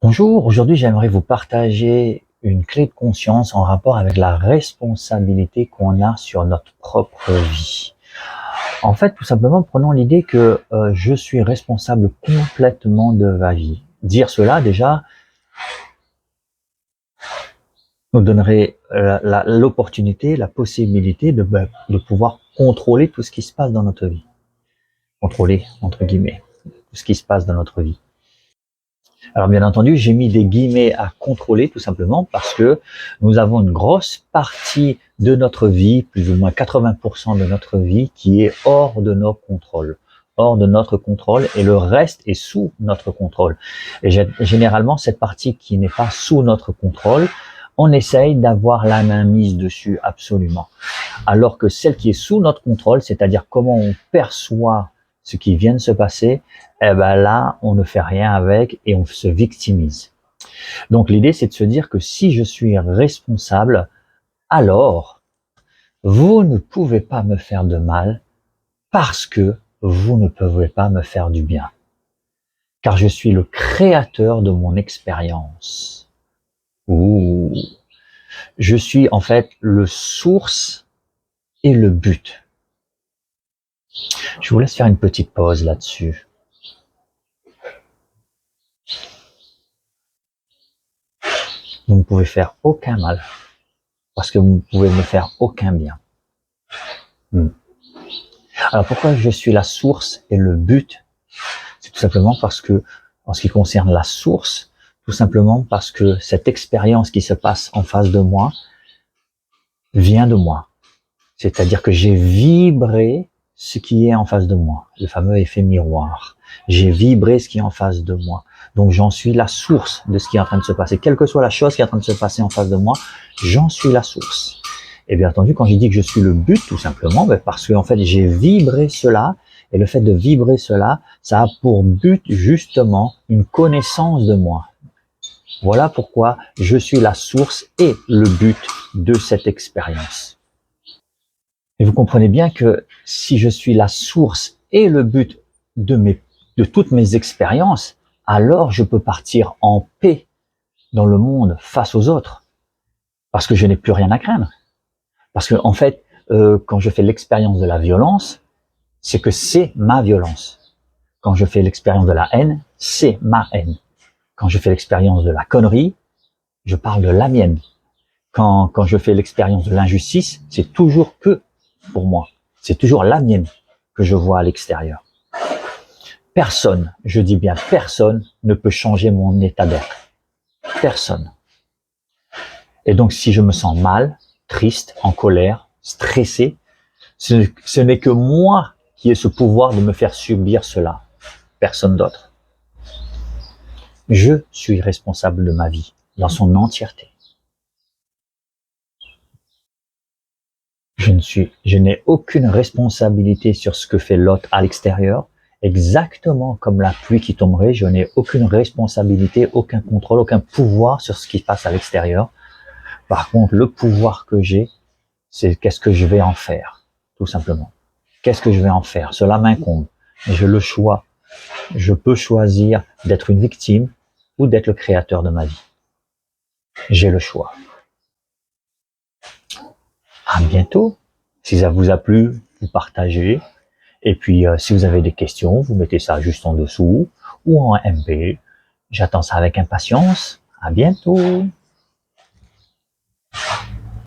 Bonjour, aujourd'hui j'aimerais vous partager une clé de conscience en rapport avec la responsabilité qu'on a sur notre propre vie. En fait, tout simplement, prenons l'idée que je suis responsable complètement de ma vie. Dire cela, déjà, nous donnerait l'opportunité, la possibilité de pouvoir contrôler tout ce qui se passe dans notre vie. Contrôler, entre guillemets, tout ce qui se passe dans notre vie. Alors bien entendu, j'ai mis des guillemets à contrôler tout simplement parce que nous avons une grosse partie de notre vie, plus ou moins 80% de notre vie, qui est hors de nos contrôles. Hors de notre contrôle et le reste est sous notre contrôle. Et généralement, cette partie qui n'est pas sous notre contrôle, on essaye d'avoir la main mise dessus absolument. Alors que celle qui est sous notre contrôle, c'est-à-dire comment on perçoit ce qui vient de se passer, eh ben là, on ne fait rien avec et on se victimise. Donc l'idée, c'est de se dire que si je suis responsable, alors vous ne pouvez pas me faire de mal parce que vous ne pouvez pas me faire du bien. Car je suis le créateur de mon expérience. Ouh. Je suis en fait le source et le but. Je vous laisse faire une petite pause là-dessus. Vous ne pouvez faire aucun mal, parce que vous ne pouvez me faire aucun bien. Alors pourquoi je suis la source et le but? C'est tout simplement parce que, en ce qui concerne la source, tout simplement parce que cette expérience qui se passe en face de moi vient de moi. C'est-à-dire que j'ai vibré ce qui est en face de moi, le fameux effet miroir. J'ai vibré ce qui est en face de moi. Donc j'en suis la source de ce qui est en train de se passer. Quelle que soit la chose qui est en train de se passer en face de moi, j'en suis la source. Et bien entendu, quand je dis que je suis le but, tout simplement, parce que en fait j'ai vibré cela, et le fait de vibrer cela, ça a pour but justement une connaissance de moi. Voilà pourquoi je suis la source et le but de cette expérience. Et vous comprenez bien que si je suis la source et le but de toutes mes expériences, alors je peux partir en paix dans le monde face aux autres, parce que je n'ai plus rien à craindre. Parce que en fait, quand je fais l'expérience de la violence, c'est que c'est ma violence. Quand je fais l'expérience de la haine, c'est ma haine. Quand je fais l'expérience de la connerie, je parle de la mienne. Quand je fais l'expérience de l'injustice, c'est toujours que pour moi. C'est toujours la mienne que je vois à l'extérieur. Personne, je dis bien personne, ne peut changer mon état d'être. Personne. Et donc si je me sens mal, triste, en colère, stressé, ce n'est que moi qui ai ce pouvoir de me faire subir cela. Personne d'autre. Je suis responsable de ma vie, dans son entièreté. Je n'ai aucune responsabilité sur ce que fait l'autre à l'extérieur, exactement comme la pluie qui tomberait, je n'ai aucune responsabilité, aucun contrôle, aucun pouvoir sur ce qui se passe à l'extérieur. Par contre, le pouvoir que j'ai, c'est qu'est-ce que je vais en faire, tout simplement. Qu'est-ce que je vais en faire? Cela m'incombe. J'ai le choix. Je peux choisir d'être une victime ou d'être le créateur de ma vie. J'ai le choix. À bientôt. Si ça vous a plu, vous partagez. Et puis, si vous avez des questions, vous mettez ça juste en dessous ou en MP. J'attends ça avec impatience. À bientôt.